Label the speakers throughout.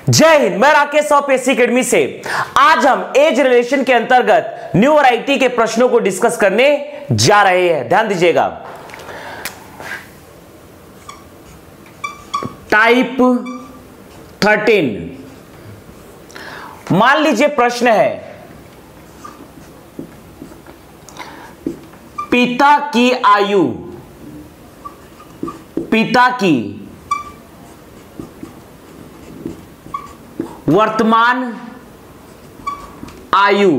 Speaker 1: जय हिंद। मैं Rakesh of AC academy से आज हम एज रिलेशन के अंतर्गत न्यू वैरायटी के प्रश्नों को डिस्कस करने जा रहे हैं। ध्यान दीजिएगा। टाइप 13, मान लीजिए प्रश्न है पिता की आयु, पिता की वर्तमान आयु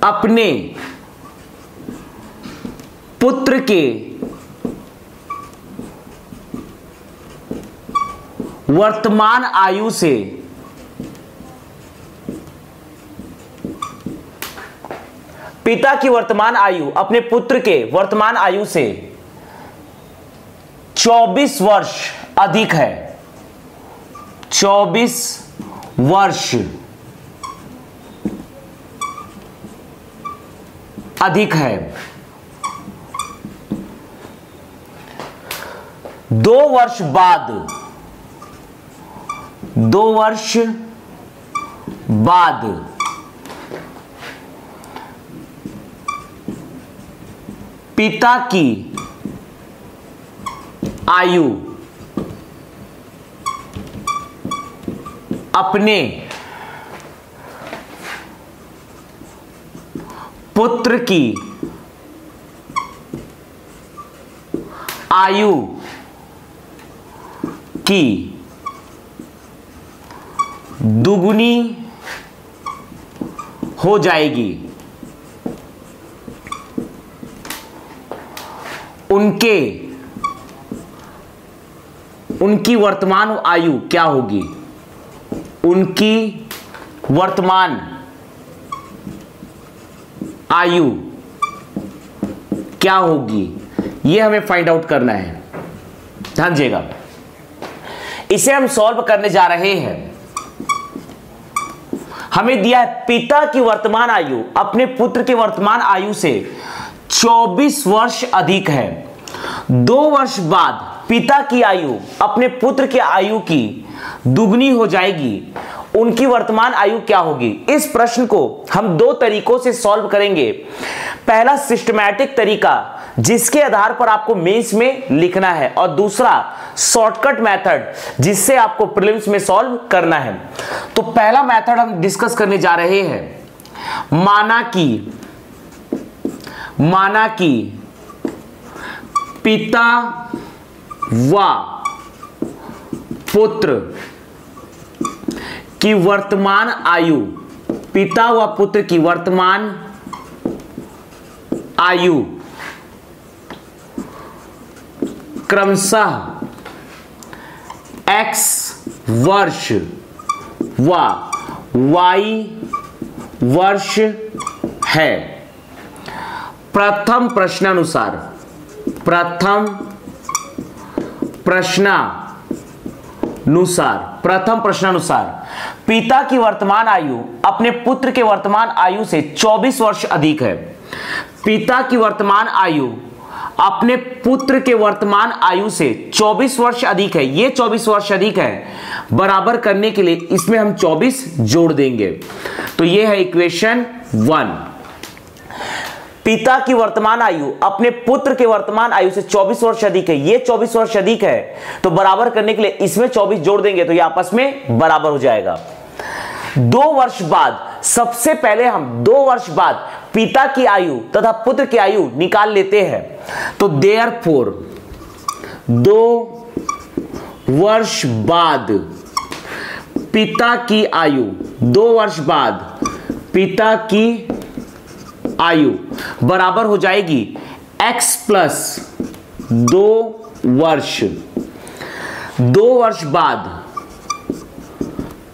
Speaker 1: अपने पुत्र के वर्तमान आयु से पिता की वर्तमान आयु अपने पुत्र के वर्तमान आयु से 24 वर्ष अधिक है। 24 वर्ष अधिक है। 2 वर्ष बाद, 2 वर्ष बाद पिता की आयु अपने पुत्र की आयु की दुगुनी हो जाएगी। उनकी वर्तमान आयु क्या होगी? उनकी वर्तमान आयु क्या होगी, यह हमें फाइंड आउट करना है। ध्यान दीजिएगा। इसे हम सॉल्व करने जा रहे हैं। हमें दिया है पिता की वर्तमान आयु अपने पुत्र के वर्तमान आयु से 24 वर्ष अधिक है। 2 वर्ष बाद पिता की आयु अपने पुत्र की आयु की दुगनी हो जाएगी। उनकी वर्तमान आयु क्या होगी? इस प्रश्न को हम 2 तरीकों से सॉल्व करेंगे। पहला सिस्टमैटिक तरीका जिसके आधार पर आपको मेंस में लिखना है, और दूसरा शॉर्टकट मेथड जिससे आपको प्रीलिम्स में सॉल्व करना है। तो पहला मेथड हम डिस्कस करने जा रहे हैं। माना कि पिता व पुत्र की वर्तमान आयु, पिता व पुत्र की वर्तमान आयु क्रमशः x वर्ष व y वर्ष है। प्रथम प्रश्नानुसार पिता की वर्तमान आयु अपने पुत्र के वर्तमान आयु से 24 वर्ष अधिक है। पिता की वर्तमान आयु अपने पुत्र के वर्तमान आयु से 24 वर्ष अधिक है। ये 24 वर्ष अधिक है, बराबर करने के लिए इसमें हम 24 जोड़ देंगे। तो ये है इक्वेशन 1। पिता की वर्तमान आयु अपने पुत्र के वर्तमान आयु से 24 वर्ष अधिक है। ये 24 वर्ष अधिक है, तो बराबर करने के लिए इसमें 24 जोड़ देंगे तो ये आपस में बराबर हो जाएगा। 2 वर्ष बाद, सबसे पहले हम 2 वर्ष बाद पिता की आयु तथा पुत्र की आयु निकाल लेते हैं। तो देयरफॉर 2 वर्ष बाद पिता की आयु, 2 वर्ष बाद पिता की आयु बराबर हो जाएगी x प्लस 2 वर्ष। 2 वर्ष बाद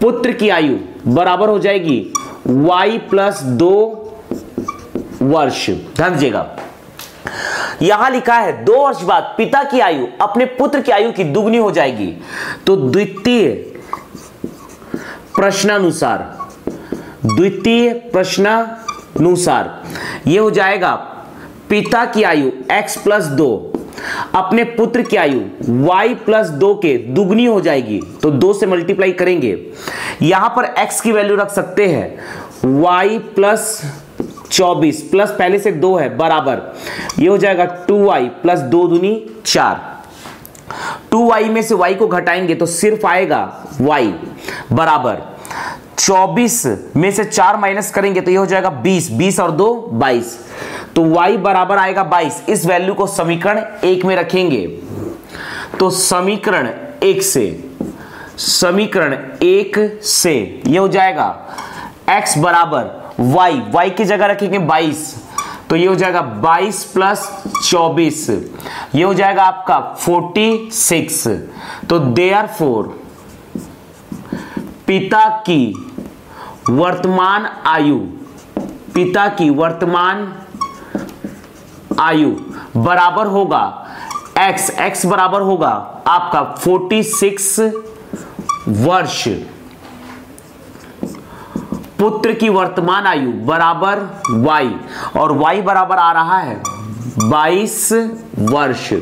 Speaker 1: पुत्र की आयु बराबर हो जाएगी y प्लस 2 वर्ष। ध्यान दीजिएगा, यहां लिखा है 2 वर्ष बाद पिता की आयु अपने पुत्र की आयु की दुगनी हो जाएगी। तो द्वितीय प्रश्नानुसार ये हो जाएगा पिता की आयु x प्लस 2 अपने पुत्र की आयु y प्लस 2 के दुगनी हो जाएगी, तो 2 से मल्टीप्लाई करेंगे। यहां पर x की वैल्यू रख सकते हैं y प्लस 24 प्लस पहले से 2 है बराबर, ये हो जाएगा 2y प्लस 2 दूनी 4। 2y में से y को घटाएंगे तो सिर्फ आएगा y बराबर 24 में से 4 माइनस करेंगे तो ये हो जाएगा 20, 20 और 2 22, तो y बराबर आएगा 22। इस वैल्यू को समीकरण 1 में रखेंगे, तो समीकरण 1 से ये हो जाएगा x बराबर y की जगह रखेंगे 22, तो ये हो जाएगा 22 प्लस 24, ये हो जाएगा आपका 46। तो देयरफॉर पिता की वर्तमान आयु बराबर होगा x बराबर होगा आपका 46 वर्ष। पुत्र की वर्तमान आयु बराबर y, और y बराबर आ रहा है 22 वर्ष।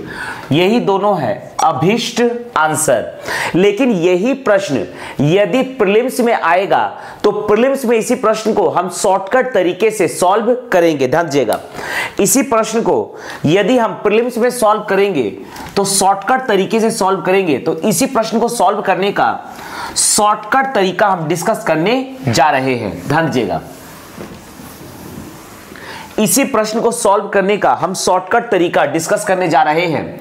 Speaker 1: यही दोनों है अभीष्ट आंसर। लेकिन यही प्रश्न यदि प्रीलिम्स में आएगा तो प्रीलिम्स में इसी प्रश्न को हम शॉर्टकट तरीके से सॉल्व करेंगे। ध्यान दीजिएगा, इसी प्रश्न को यदि हम प्रीलिम्स में सॉल्व करेंगे तो शॉर्टकट तरीके से सॉल्व करेंगे। तो इसी प्रश्न को सॉल्व करने का शॉर्टकट तरीका हम डिस्कस करने जा रहे हैं। ध्यान दीजिएगा, इसी प्रश्न को सॉल्व करने का हम शॉर्टकट तरीका डिस्कस करने जा रहे हैं।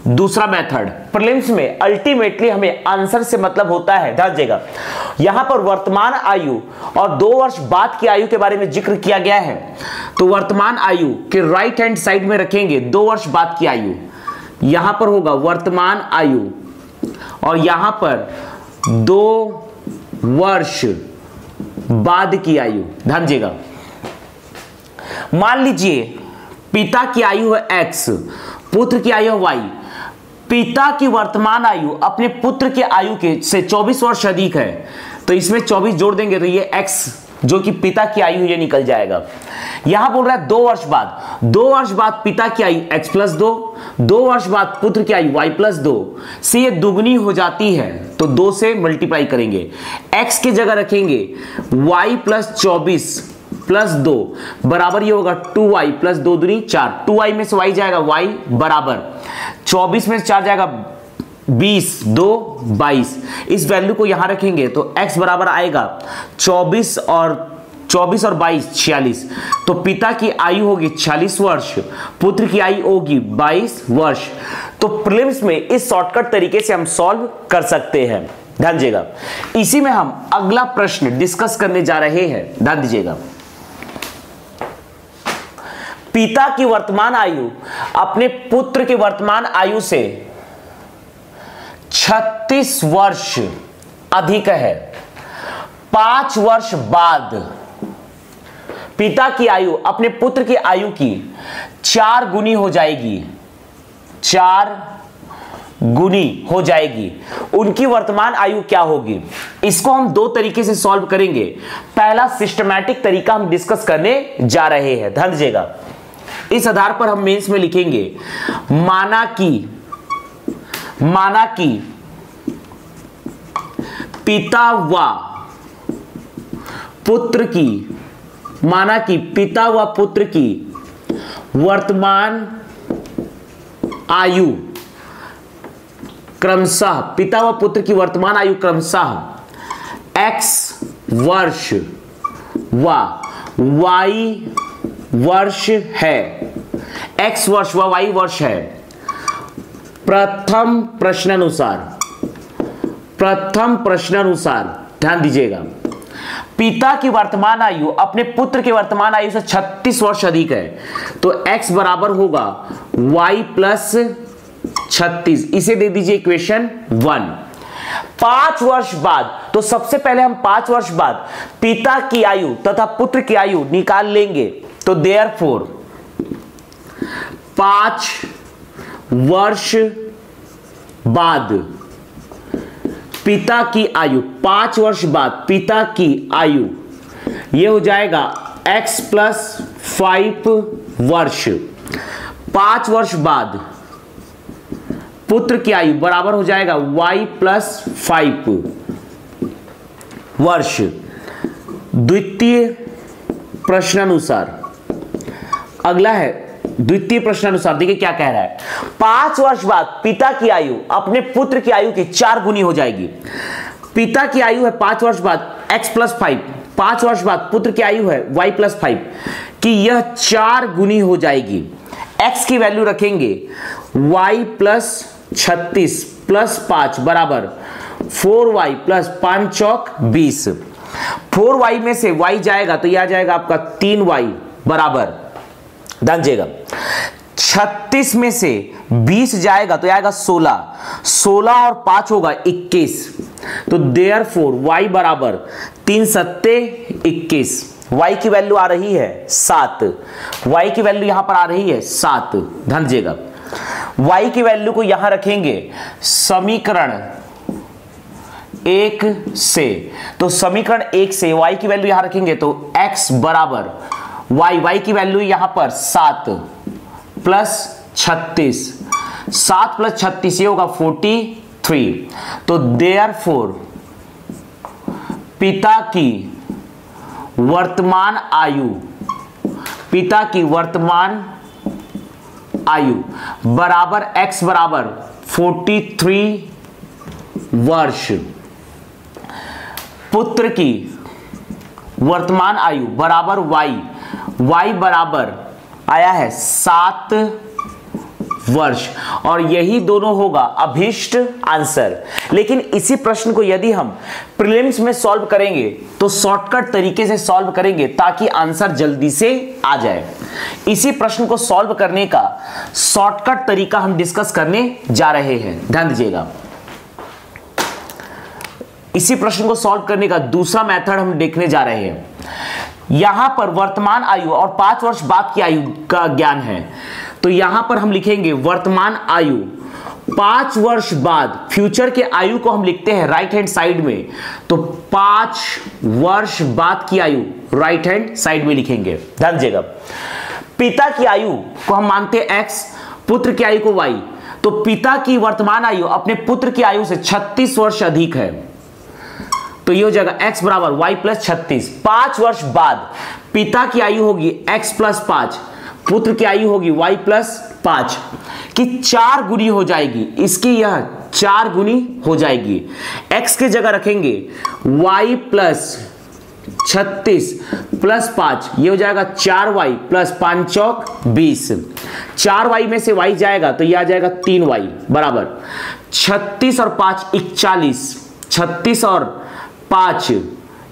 Speaker 1: दूसरा मेथड, प्रीलिम्स में अल्टीमेटली हमें आंसर से मतलब होता है। ध्यान दीजिएगा, यहां पर वर्तमान आयु और 2 वर्ष बाद की आयु के बारे में जिक्र किया गया है, तो वर्तमान आयु के राइट हैंड साइड में रखेंगे 2 वर्ष बाद की आयु, यहां पर होगा वर्तमान आयु और यहां पर 2 वर्ष बाद की आयु। ध्यान दीजिएगा, मान लीजिए पिता की आयु है x, पुत्र की आयु है y। पिता की वर्तमान आयु अपने पुत्र की आयु के से 24 वर्ष अधिक है, तो इसमें 24 जोड़ देंगे तो ये x जो कि पिता की आयु ये निकल जाएगा। यहां बोल रहा है 2 वर्ष बाद, 2 वर्ष बाद पिता की आयु x प्लस 2, 2 वर्ष बाद पुत्र की आयु y प्लस 2 से ये दुगनी हो जाती है, तो 2 से मल्टीप्लाई करेंगे। x की जगह रखेंगे y प्लस 24 प्लस 2 बराबर ये होगा 2y प्लस 2 दूनी 4। 2y में से y जाएगा y बराबर 24 में से 4 जाएगा 20, 2 22। इस वैल्यू को यहां रखेंगे तो x बराबर आएगा 24 और 22 46। तो पिता की आयु होगी 46 वर्ष, पुत्र की आयु होगी 22 वर्ष। तो प्रीलिम्स में इस शॉर्टकट तरीके से हम सॉल्व कर सकते हैं। ध्यान दीजिएगा, इसी में हम अगला प्रश्न डिस्कस करने जा रहे हैं। ध्यान दीजिएगा, पिता की वर्तमान आयु अपने पुत्र की वर्तमान आयु से 36 वर्ष अधिक है। 5 वर्ष बाद पिता की आयु अपने पुत्र की आयु की 4 गुनी हो जाएगी, 4 गुनी हो जाएगी। उनकी वर्तमान आयु क्या होगी? इसको हम 2 तरीके से सॉल्व करेंगे। पहला सिस्टमैटिक तरीका हम डिस्कस करने जा रहे हैं। ध्यान दीजिएगा, इस आधार पर हम मेंस में लिखेंगे माना कि पिता व पुत्र की वर्तमान आयु क्रमशः x वर्ष व y वर्ष है। x वर्ष व y वर्ष है। प्रथम प्रश्नानुसार ध्यान दीजिएगा, पिता की वर्तमान आयु अपने पुत्र की वर्तमान आयु से 36 वर्ष अधिक है, तो x बराबर होगा y प्लस 36। इसे दे दीजिए इक्वेशन 1। 5 वर्ष बाद, तो सबसे पहले हम 5 वर्ष बाद पिता की आयु तथा पुत्र की आयु निकाल लेंगे। तो देयरफॉर 5 वर्ष बाद पिता की आयु, 5 वर्ष बाद पिता की आयु ये हो जाएगा x प्लस 5 वर्ष। 5 वर्ष बाद पुत्र की आयु बराबर हो जाएगा y प्लस 5 वर्ष। द्वितीय प्रश्नानुसार अगला है द्वितीय प्रश्नानुसार, देखिए क्या कह रहा है। 5 वर्ष बाद पिता की आयु अपने पुत्र की आयु की 4 गुनी हो जाएगी। पिता की आयु है 5 वर्ष बाद x प्लस 5, 5 वर्ष बाद पुत्र की आयु है y प्लस 5 कि यह 4 गुनी हो जाएगी। x की वैल्यू रखेंगे y प्लस 36 प्लस 5 बराबर 4y प्लस 5 चौक 20। 4y में से y जाएगा तो यह आ जाएगा आपका 3y बराबर, ध्यान दीजिएगा। 36 में से 20 जाएगा तो आएगा 16, 16 और 5 होगा 21। तो देयरफॉर y बराबर 3 सत्ते 21। y की वैल्यू आ रही है 7, y की वैल्यू यहां पर आ रही है 7, ध्यान दीजिएगा। y की वैल्यू को यहां रखेंगे समीकरण 1 से, तो समीकरण 1 से y की वैल्यू यहां रखेंगे तो x बराबर y की वैल्यू यहां पर 7 प्लस 36, 7 प्लस 36 ये होगा 43। तो देयरफॉर पिता की वर्तमान आयु बराबर x बराबर 43 वर्ष। पुत्र की वर्तमान आयु बराबर y बराबर आया है 7 वर्ष, और यही दोनों होगा अभीष्ट आंसर। लेकिन इसी प्रश्न को यदि हम प्रीलिम्स में सॉल्व करेंगे तो शॉर्टकट तरीके से सॉल्व करेंगे ताकि आंसर जल्दी से आ जाए। इसी प्रश्न को सॉल्व करने का शॉर्टकट तरीका हम डिस्कस करने जा रहे हैं, ध्यान दीजिएगा। इसी प्रश्न को सॉल्व करने का दूसरा मेथड हम देखने जा रहे हैं। यहां पर वर्तमान आयु और 5 वर्ष बाद की आयु का ज्ञान है, तो यहां पर हम लिखेंगे वर्तमान आयु 5 वर्ष बाद, फ्यूचर के आयु को हम लिखते हैं राइट हैंड साइड में, तो 5 वर्ष बाद की आयु राइट हैंड साइड में लिखेंगे, ध्यान दीजिएगा। पिता की आयु को हम मानते हैं x, पुत्र की आयु को y, तो पिता की वर्तमान आयु अपने पुत्र की आयु से 36 वर्ष अधिक है, तो ये हो जाएगा x बराबर y प्लस 36। 5 वर्ष बाद पिता की आयु होगी x प्लस 5, पुत्र की आयु होगी y प्लस 5 की 4 गुनी हो जाएगी, इसकी यह 4 गुनी हो जाएगी। x के जगह रखेंगे y प्लस 36 प्लस 5, ये हो जाएगा 4y प्लस 5 चौक 20। 4y में से y जाएगा तो यह आ जाएगा 3y बराबर 36 और 5 41, 36 और 5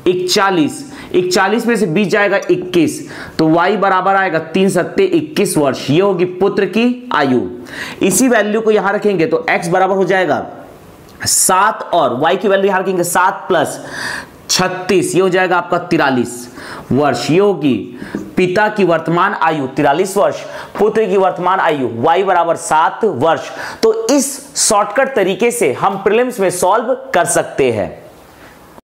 Speaker 1: 41, 41 में से 20 जाएगा 21, तो y बराबर आएगा 3 सत्ते 21 वर्ष। ये होगी पुत्र की आयु। इसी वैल्यू को यहां रखेंगे तो x बराबर हो जाएगा 7 और y की वैल्यू यहां रखेंगे 7 प्लस 36, ये हो जाएगा आपका 43 वर्ष। ये होगी पिता की वर्तमान आयु 43 वर्ष, पुत्र की वर्तमान आयु y बराबर 7 वर्ष। तो इस शॉर्टकट तरीके से हम प्रीलिम्स में सॉल्व कर सकते हैं।